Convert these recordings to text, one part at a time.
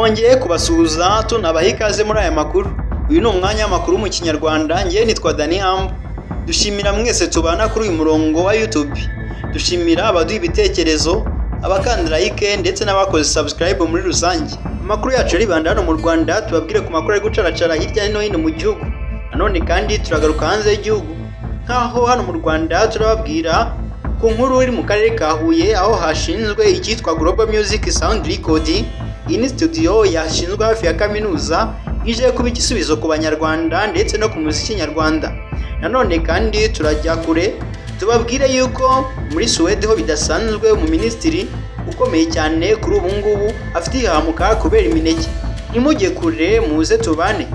twongeye kubasuhuza tunabaha ikaze muri aya makuru. Uyu ni umwanya w'amakuru mu Kinyarwanda. Njye nitwa Dani Hambo. Dushimira mwese tubana kuri uyu murongo wa YouTube. Dushimira abaduha ibitekerezo, abakanda like ndetse n'abakoze subscribe muri rusange. Amakuru yacu aribanda hano mu Rwanda, tubabwire ku makuru ari gucaracara hirya no hino mu gihugu. Nanone kandi turagaruka hanze y'igihugu. Nkaho hano mu Rwanda turababwira ku nkuru iri mu karere ka Huye, aho hashinzwe icyitwa Global Music Sound Recording. Iyi ni studio yashinzwe hafi ya kaminuza, ije kuba igisubizo ku banyarwanda ndetse no ku muziki nyarwanda. Nanone kandi turajya kure, tubabwire yuko muri Suwede ho bidasanzwe mu minisitiri ukomeye cyane kuri ubu ngubu afite ihamuka kubera imineke. Nimujye kure muze tubane.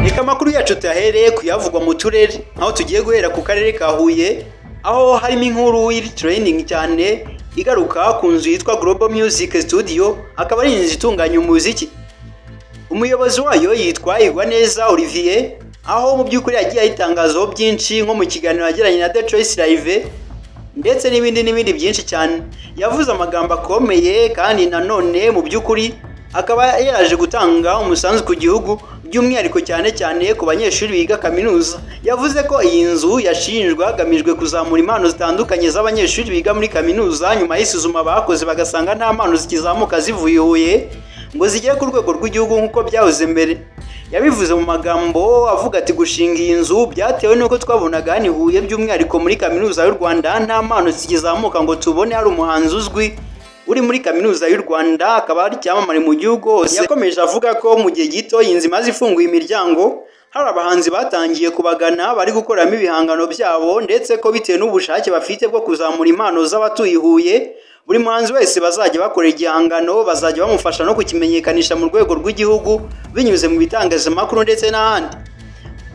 Reka amakuru yacu tuyahereye kuyavugwa mu turere, aho tugiye guhera ku karere ka Huye, aho harimo inkuru y'iri training cyane igaruka ku nzu yitwa Global Music Studio, akaba ari inzu itunganya umuziki. Umuyobozi wayo yitwa Igwaneza Olivier, aho mu by'ukuri yagiye ayitangazaho byinshi nko mu kiganiro yagiranye na The Choice Live ndetse n'ibindi byinshi cyane. Yavuze amagambo akomeye kandi nanone mu by'ukuri akaba yaraje gutanga umusanzu ku gihugu, by'umwihariko cyane ku banyeshuri biga kaminuza. Yavuze ko iyi nzu yashinjwe hagamijwe kuzamura impano zitandukanye z'abanyeshuri biga muri kaminuza, nyuma y'isuzuma bakoze bagasanga nta mpano zikizamuka zivuye Huye ngo zigere ku rwego rw'igihugu nk'uko byahoze mbere. Yabivuze mu magambo avuga ati gushinga iyi nzu byatewe n'uko twabonaga ni Huye, by'umwihariko muri kaminuza y'u Rwanda nta mpano zikizamuka ngo tubone hari umuhanzi uzwi uri muri kaminuza y'u Rwanda akaba ari icyamamare mu gihugu hose. Yakomeje avuga ko mu gihe gito iyi nzu imaze ifunguye imiryango, hari abahanzi batangiye kubagana bari gukoramo ibihangano byabo, ndetse ko bitewe n'ubushake bafite bwo kuzamura impano z'abatuye Huye, buri muhanzi wese bazajya bakorera igihangano bazajya bamufasha no kukimenyekanisha mu rwego rw'igihugu binyuze mu bitangazamakuru ndetse n'ahandi.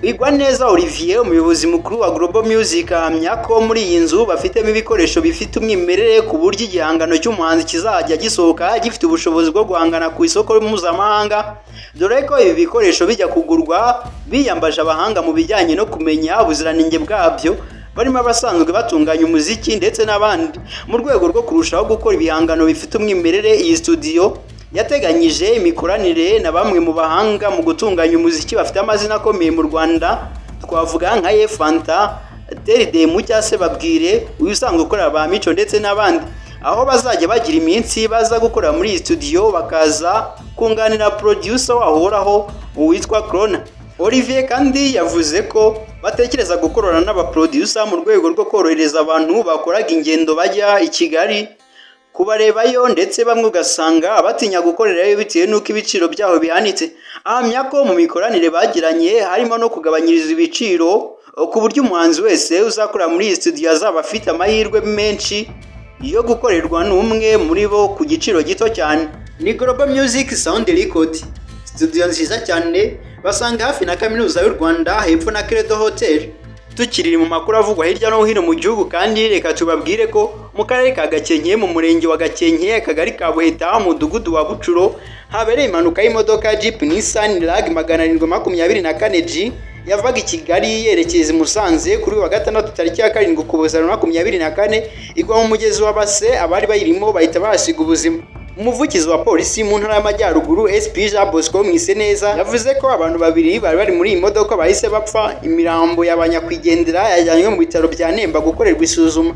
Igwaneza Olivier, umuyobozi mukuru wa Global Music, ahamya ko muri iyi nzu bafitemo ibikoresho bifite umwimerere ku buryo igihangano cy'umuhanzi kizajya gisohoka gifite ubushobozi bwo guhangana ku isoko mpuzamahanga, dore ko ibi bikoresho bijya kugurwa biyambaje abahanga mu bijyanye no kumenya ubuziranenge bwabyo, barimo abasanzwe batunganya umuziki ndetse n'abandi. Mu rwego rwo kurushaho gukora ibihangano bifite umwimerere, iyi studio yateganyije imikoranire na bamwe mu bahanga mu gutunganya umuziki bafite amazina akomeye mu Rwanda, twavuga nka Fanta, Teride Mucyase Babwire, uyu usanzwe ukorera ba Mico ndetse n'abandi, aho bazajya bagira iminsi baza gukora muri iyi studio bakaza kunganira producer wahoraho uwitwa Corona. Olivier kandi yavuze ko batekereza gukorana n'abaproducer mu rwego rwo korohereza abantu bakoraga ingendo bajya i Kigali kubarebayo, ndetse bamwe ugasanga batinya gukorerayo bitewe n'uko ibiciro byaho bihanitse. Ahamya ko mu mikoranire bagiranye harimo no kugabanyiriza ibiciro ku buryo umuhanzi wese uzakora muri iyi studio azaba afite amahirwe menshi yo gukorerwa n'umwe muri bo ku giciro gito cyane. Ni Global Music Sound Record, studio nziza cyane basanga hafi na kaminuza y'u Rwanda, hepfo na Credo Hotel. Tukiri mu makuru avugwa hirya no hino mu gihugu kandi reka tubabwire ko mu karere ka Gakenke, mu murenge wa Gakenke, akagari ka Buheta, mu mudugudu wa Bucuro, habereye impanuka y'imodoka Jeep Nissan Lag 724G yavaga i Kigali yerekeza i Musanze kuri wa gatandatu tariki ya 7 Ukuboza 2024, igwa mu mugezi wa Base, abari bayirimo bahita basiga ubuzima. Umuvugizi wa polisi mu ntara y'Amajyaruguru SP Jean Bosco Mwiseneza yavuze ko abantu babiri bari muri iyi modoka bahise bapfa, imirambo y'abanyakwigendera yajyanywe mu bitaro bya Nemba gukorerwa isuzuma.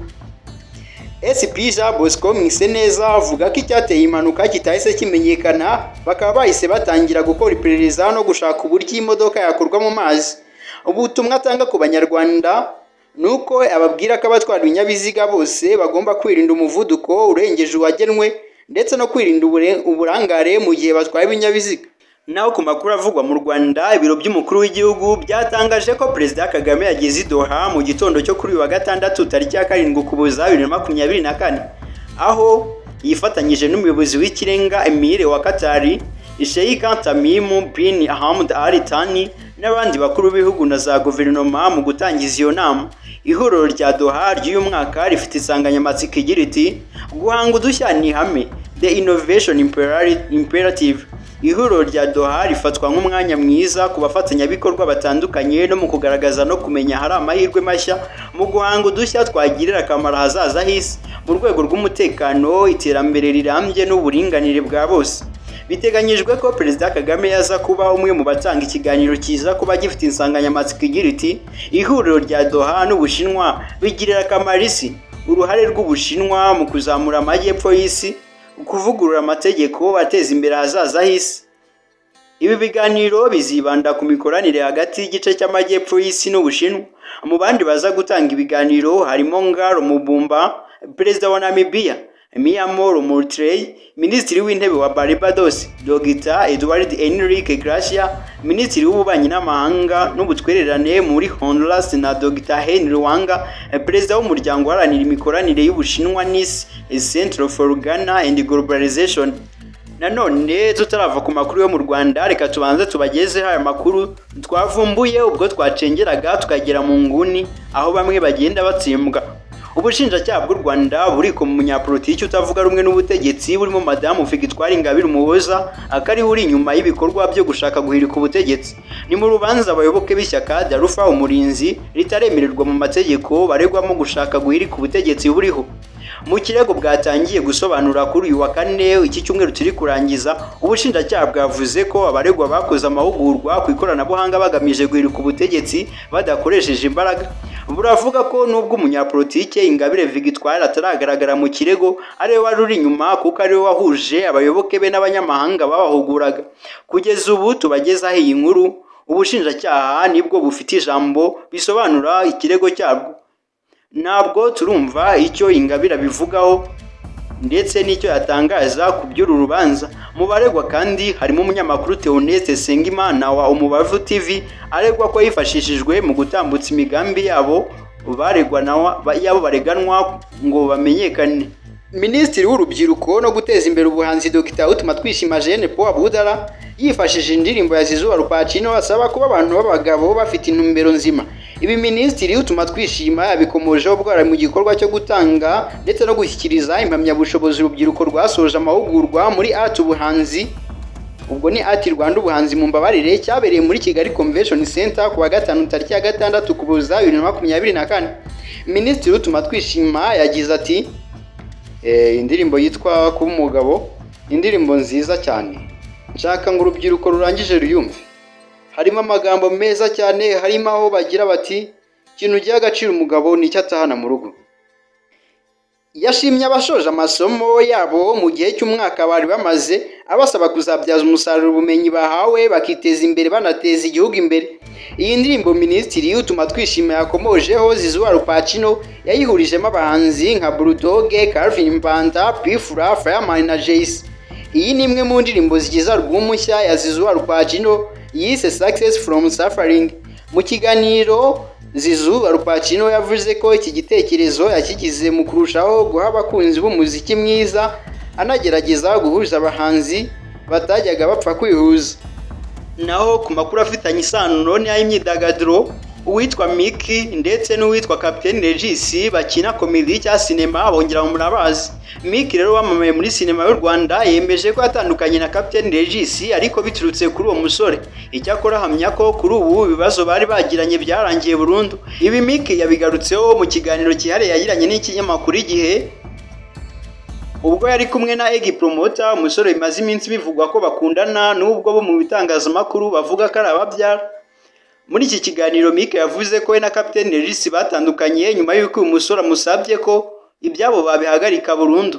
SP Jean Bosco Mwiseneza avuga ko icyateye impanuka kitahise kimenyekana, bakaba bahise batangira gukora iperereza no gushaka uburyo iyi modoka yakorwa mu mazi. Ubutumwa atanga ku banyarwanda nuko ababwira ko abatwara ibinyabiziga bose bagomba kwirinda umuvuduko urengeje uwagenwe ndetse no kwirinda uburangare mu gihe batwaye ibinyabiziga. Naho ku makuru avugwa mu Rwanda, ibiro by'umukuru w'igihugu byatangaje ko Perezida Kagame yageze i Doha mu gitondo cyo kuri wa gatandatu tariki ya 7 Ukuboza 2024, aho yifatanyije n'umuyobozi w'ikirenga Emir wa Qatar, Sheikh Tamim bin Hamad Al Thani, n'abandi bakuru b'ibihugu na za guverinoma mu gutangiza iyo nama. Ihuriro rya Doha ry'uyu mwaka rifite insanganyamatsiko igira iti guhanga udushya ni ihame, the innovation imperative. Ihuriro rya Doha rifatwa nk'umwanya mwiza ku bafatanyabikorwa batandukanye no mu kugaragaza no kumenya hari amahirwe mashya mu guhanga udushya twagirira akamaro hazaza h'isi mu rwego rw'umutekano, iterambere rirambye n'uburinganire bwa bose. Biteganyijwe ko Perezida Kagame yaza kuba umwe mu batanga ikiganiro kiza kuba gifite insanganyamatsiko igira iti ihuriro rya Doha n'Ubushinwa bigirira akamaro isi, uruhare rw'Ubushinwa mu kuzamura amajyepfo y'isi, kuvugurura amategeko ateza imbere ahazaza h'isi. Ibi biganiro bizibanda ku mikoranire hagati y'igice cy'amajyepfo y'isi n'Ubushinwa. Mu bandi baza gutanga ibiganiro harimo Ngalo Mubumba, Perezida wa Namibia, Miyamoro Motley, Minisitiri w'Intebe wa Barbados, Dr. Edward Enrique Gracia, Minisitiri w'Ububanyi n'Amahanga n'Ubutwererane muri Honduras na Dr. Henry Wanga, Perezida w'Umuryango uharanira imikoranire y'Ubushinwa n'Isi, Center for Ghana and Globalization. Nanone tutarava ku makuru yo mu Rwanda, reka tubanze tubagezeho aya makuru twavumbuye ubwo twacengeraga tukagera mu nguni aho bamwe bagenda batsimbwa. Ubushinjacyaha bw'u Rwanda buriko mu munyapolitiki utavuga rumwe n'ubutegetsi burimo Madamu Victoire Ingabire Umuhoza akari uri inyuma y'ibikorwa byo gushaka guhirika ubutegetsi. Ni mu rubanza abayoboke b'ishyaka Darufa Umurinzi ritaremererwa mu mategeko baregwamo gushaka guhirika ubutegetsi buriho. Mu kirego bwatangiye gusobanura kuri uyu wa kane iki cyumweru turi kurangiza, ubushinjacyaha bwavuze ko abaregwa bakoze amahugurwa ku ikoranabuhanga bagamije guhirika ubutegetsi badakoresheje imbaraga. Buravuga ko nubwo umunyapolitike Ingabire Victoire ataragaragara mu kirego, ariwe wari uri inyuma kuko ariwe wahuje abayoboke be n'abanyamahanga babahuguraga. Kugeza ubu tubagezaho iyi nkuru, ubushinjacyaha nibwo bufite ijambo bisobanura ikirego cyabwo. Ntabwo turumva icyo Ingabire bivugaho ndetse n'icyo yatangaza ku by'uru rubanza. Mu baregwa kandi harimo umunyamakuru Theoneste Sengimana wa Umubavu TV aregwa ko yifashishijwe mu gutambutsa imigambi yabo bareganwa ngo bamenyekane. Minisitiri w'Urubyiruko no guteza imbere ubuhanzi Dr. Utuma Twishima Jeanne Paul Abudara yifashishije indirimbo ya Zizuba Rupacino asaba kuba abantu b'abagabo bafite intumbero nzima. Ibi Minisitiri Utuma Twishima yabikomojeho bwara mu gikorwa cyo gutanga ndetse no gushyikiriza impamyabushobozi urubyiruko rwasoje amahugurwa muri Art Ubuhanzi, ubwo ni Art Rwanda Ubuhanzi mu mbabarire, cyabereye muri Kigali Convention Center ku wa gatanu tariki ya 6 Ukuboza 2024. Minisitiri Utuma Twishima yagize ati indirimbo yitwa Kuba Umugabo, indirimbo nziza cyane, nshaka ngo urubyiruko rurangije ruyumve. Harimo amagambo meza cyane, harimo aho bagira bati ikintu giha agaciro umugabo nicyo atahana mu rugo. Yashimye abashoje amasomo yabo mu gihe cy'umwaka bari bamaze, abasaba kuzabyaza umusaruro ubumenyi bahawe bakiteza imbere banateza igihugu imbere. Iyi ndirimbo Minisitiri Utuma Twishima yakomojeho Zizuba Rupacino yayihurijemo abahanzi nka Bulldog, Calvin Mbanda, P-Fla, Fireman na Jayce. Iyi ni imwe mu ndirimbo zigize album nshya ya Zizuba Rupacino yise Success from Suffering. Mu kiganiro Zizuba Rupacino yavuze ko iki gitekerezo yakigize mu kurushaho guha abakunzi b'umuziki mwiza, anagerageza guhuza abahanzi batajyaga bapfa kwihuza. Naho ku makuru afitanye isano n'ay'imyidagaduro, uwitwa Miki ndetse n'uwitwa Captain Regis bakina komedi cya sinema bongera mu murabazi. Miki rero wamamaye muri sinema y'u Rwanda yemeje ko atandukanye na Captain Regis ariko biturutse kuri uwo musore. Icyakora ahamya ko kuri ubu ibibazo bari bagiranye byarangiye burundu. Ibi Miki yabigarutseho mu kiganiro cyihariye yagiranye n'ikinyamakuru Igihe, ubwo yari kumwe na Egi Promoter, umusore bimaze iminsi bivugwa ko bakundana n'ubwo bo mu bitangazamakuru bavuga ko ari ababyara. Muri iki kiganiro Miki yavuze ko we na Captain Regis batandukanye nyuma y'uko uyu musore amusabye ko ibyabo babihagarika burundu.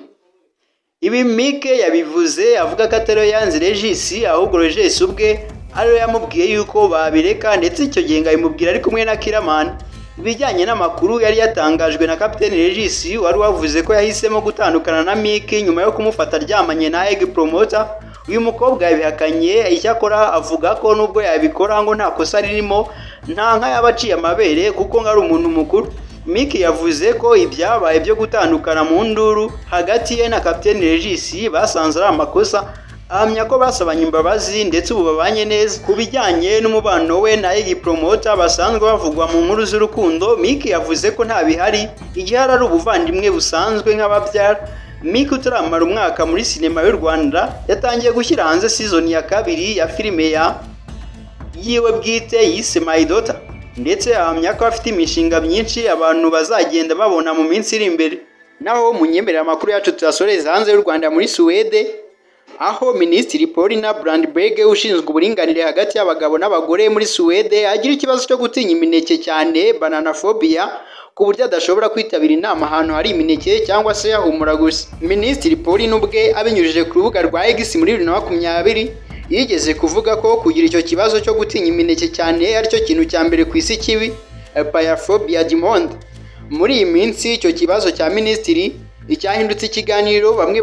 Ibi Miki yabivuze avuga ko atari yanze Regis, ahubwo Regis ubwe ariwe yamubwiye yuko babireka, ndetse icyo gihe ngayimubwira ari kumwe na Kiraman. Ibijyanye n'amakuru yari yatangajwe na Captain Regis wari wavuze ko yahisemo gutandukana na Miki nyuma yo kumufata aryamanye na Egi Promoter. Uyu mukobwa yabihakanye, icyakora avuga ko nubwo yabikora ngo nta kosa ririmo, nta nka yabaciye amabere kuko ngo ari umuntu mukuru. Miki yavuze ko ibyabaye byo gutandukana mu nduru hagati ye na Captain Regis basanze ari amakosa, ahamya ko basabanye imbabazi ndetse ubu babanye neza. Ku bijyanye n'umubano we na Egi Promoter basanzwe bavugwa mu nkuru z'urukundo, Miki yavuze ko nta bihari, igihari ari ubuvandimwe busanzwe nk'ababyara. Mika utaramara umwaka muri sinema y'u Rwanda yatangiye gushyira hanze season ya kabiri ya filime yiwe bwite yise My Daughter, ndetse ahamya ko afite imishinga myinshi abantu bazagenda babona mu minsi iri imbere. Naho mu nyemerera amakuru yacu tuyasoreza hanze y'u Rwanda muri Suwede, aho Minisitiri Paulina Brandberg ushinzwe uburinganire hagati y'abagabo n'abagore muri Suwede agira ikibazo cyo gutinya imineke cyane, bananaphobia, ku buryo adashobora kwitabira inama ahantu hari imineke cyangwa se yahumura gusa. Minisitiri Paulina ubwe abinyujije ku rubuga rwa X muri 2020 yigeze kuvuga ko kugira icyo kibazo cyo gutinya imineke cyane aricyo kintu cya mbere ku isi kibi, paraphobia du monde. Muri iyi minsi icyo kibazo cya minisitiri icyahindutse ikiganiro, bamwe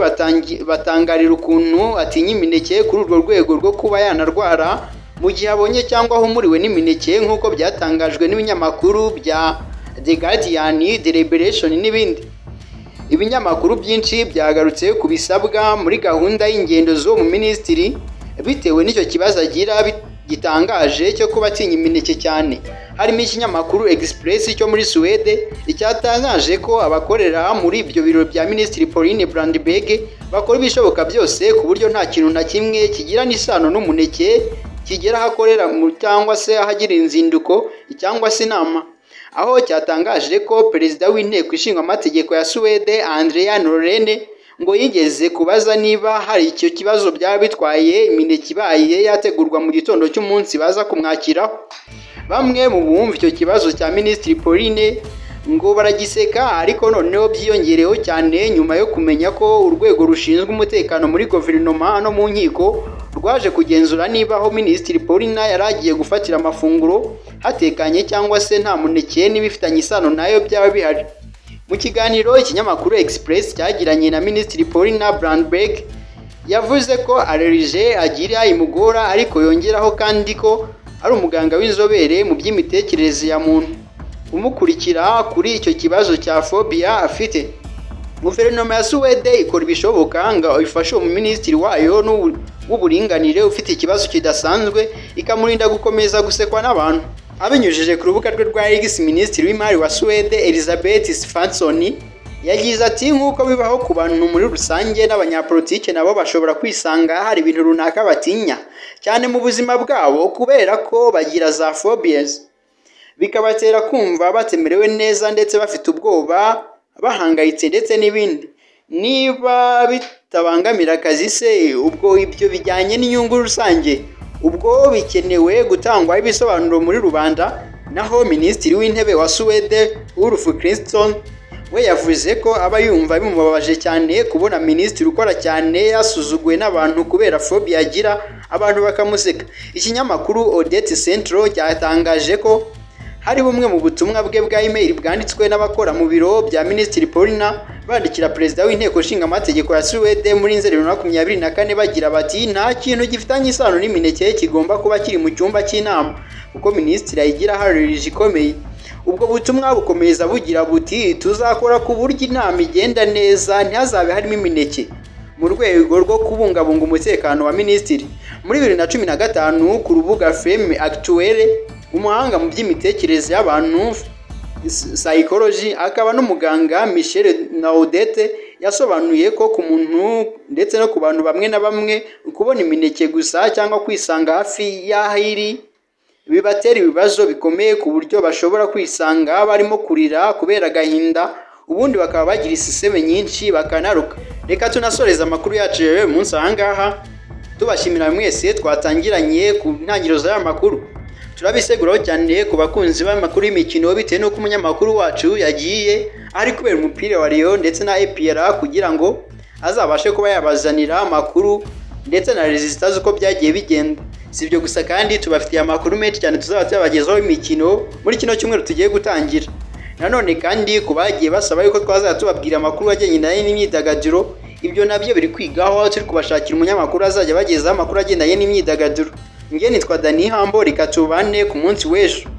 batangarira ukuntu atinya imineke kuri urwo rwego rwo kuba yanarwara mu gihe abonye cyangwa ahumuriwe n'imineke, nk'uko byatangajwe n'ibinyamakuru bya The Guardian, The Liberation n'ibindi. Ibinyamakuru byinshi byagarutse ku bisabwa muri gahunda y'ingendo zo mu minisitiri bitewe n'icyo kibazo agira gitangaje cyo kuba atinya imineke cyane. Harimo ikinyamakuru Express cyo muri Suwede icyatangaje ko abakorera muri ibyo biro bya Minisitiri Pauline Brandberg bakora ibishoboka byose ku buryo nta kintu na kimwe kigira n'isano n'umuneke kigera ahakorera cyangwa se ahagira inzinduko cyangwa se inama. Aho cyatangaje ko perezida w'inteko ishinga amategeko ya Suwede Andrea Norlén ngo yigeze kubaza niba hari icyo kibazo byaba bitwaye imineke ibaye yategurwa mu gitondo cy'umunsi baza kumwakiraho. Bamwe mu bumva icyo kibazo cya Minisitiri Pauline ngo baragiseka, ariko noneho byiyongereho cyane nyuma yo kumenya ko urwego rushinzwe umutekano muri guverinoma no mu nkiko rwaje kugenzura niba aho Minisitiri Paulina yari agiye gufatira amafunguro hatekanye cyangwa se nta muneke n'ibifitanye isano nayo byaba bihari. Mu kiganiro ikinyamakuru Express cyagiranye na Minisitiri Paulina Brandberg yavuze ko allergie agira imugora, ariko yongeraho kandi ko ari umuganga w'inzobere mu by'imitekerereze ya muntu umukurikira kuri icyo kibazo cya phobia afite. Guverinoma ya Suwede ikora ibishoboka ngo ifashe umuminisitiri wayo w'uburinganire ufite ikibazo kidasanzwe, ikamurinda gukomeza gusekwa n'abantu. Abinyujije ku rubuga rwe rwa X, Minisitiri w'Imari wa Suwede Elisabeth Svantesson yagize ati nk'uko bibaho ku bantu muri rusange n'abanyapolitike nabo bashobora kwisanga hari ibintu runaka batinya cyane mu buzima bwabo kubera ko bagira za phobias, bikabatera kumva batemerewe neza ndetse bafite ubwoba, bahangayitse ndetse n'ibindi. Niba bitabangamira akazi se, ubwo ibyo bijyanye n'inyungu rusange, ubwo bikenewe gutangwa ibisobanuro muri rubanda. Naho Minisitiri w'Intebe wa Suwede Ulf Kristersson we yavuze ko aba yumva bimubabaje cyane kubona minisitiri ukora cyane yasuzuguwe n'abantu kubera phobia agira, abantu bakamuseka. Ikinyamakuru Odette Central cyatangaje ko hari bumwe mu butumwa bwe bwa email bwanditswe n'abakora mu biro bya Minisitiri Paulina bandikira perezida w'inteko ishinga amategeko ya Suwede muri Nzeri 2024 bagira bati nta kintu gifitanye isano n'imineke kigomba kuba kiri mu cyumba cy'inama kuko minisitiri ayigira allergie ikomeye. Ubwo butumwa bukomeza bugira buti tuzakora ku buryo inama igenda neza ntihazabe harimo imineke mu rwego rwo kubungabunga umutekano wa minisitiri. Muri 2015 ku rubuga Femme Actuelle, umuhanga mu by'imitekerereze y'abantu psychology akaba n'umuganga Michel Naudete yasobanuye ko ku muntu ndetse no ku bantu bamwe na bamwe kubona imineke gusa cyangwa kwisanga hafi y'ahiri bibatera ibibazo bikomeye ku buryo bashobora kwisanga barimo kurira kubera agahinda, ubundi bakaba bagira isiseme nyinshi bakanaruka. Reka tunasoreza amakuru yacu uyu munsi ahangaha tubashimira mwese twatangiranye ku ntangiriro z'aya makuru. Turabiseguraho cyane ku bakunzi b'amakuru y'imikino bitewe n'uko umunyamakuru wacu yagiye ari kubera umupira wa Lyon ndetse na APR kugira ngo azabashe kuba yabazanira amakuru ndetse na resultats uko byagiye bigenda. Si ibyo gusa kandi tubafitiye amakuru menshi cyane tuzaba tubagezaho imikino muri kino cyumweru tugiye gutangira. Nanone kandi kubagiye basaba yuko twazaba tubabwira amakuru ajyanye n'imyidagaduro, ibyo nabyo biri kwigaho turi kubashakira umunyamakuru azajya bagezaho amakuru agendanye n'imyidagaduro. Nge nitwa Dani Hambo, reka tubane ku munsi w'ejo.